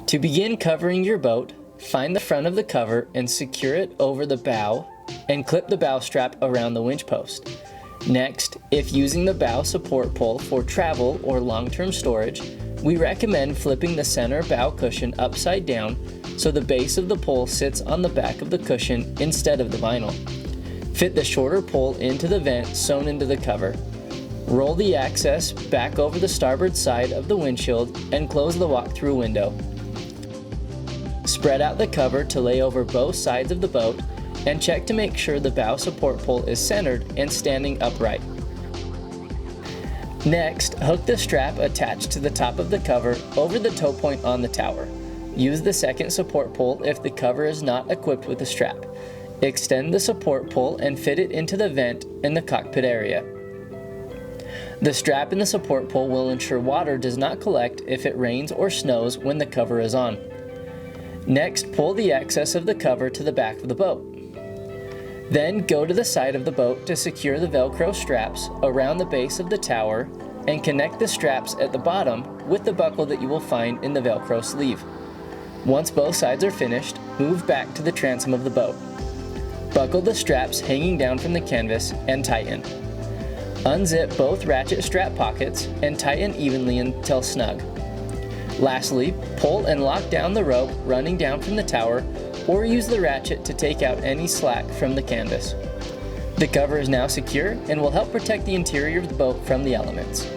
To begin covering your boat, find the front of the cover and secure it over the bow and clip the bow strap around the winch post. Next, if using the bow support pole for travel or long-term storage, we recommend flipping the center bow cushion upside down so the base of the pole sits on the back of the cushion instead of the vinyl. Fit the shorter pole into the vent sewn into the cover. Roll the access back over the starboard side of the windshield and close the walk-through window. Spread out the cover to lay over both sides of the boat and check to make sure the bow support pole is centered and standing upright. Next, hook the strap attached to the top of the cover over the tow point on the tower. Use the second support pole if the cover is not equipped with a strap. Extend the support pole and fit it into the vent in the cockpit area. The strap in the support pole will ensure water does not collect if it rains or snows when the cover is on. Next, pull the excess of the cover to the back of the boat. Then go to the side of the boat to secure the Velcro straps around the base of the tower and connect the straps at the bottom with the buckle that you will find in the Velcro sleeve. Once both sides are finished, move back to the transom of the boat. Buckle the straps hanging down from the canvas and tighten. Unzip both ratchet strap pockets and tighten evenly until snug. Lastly, pull and lock down the rope running down from the tower or use the ratchet to take out any slack from the canvas. The cover is now secure and will help protect the interior of the boat from the elements.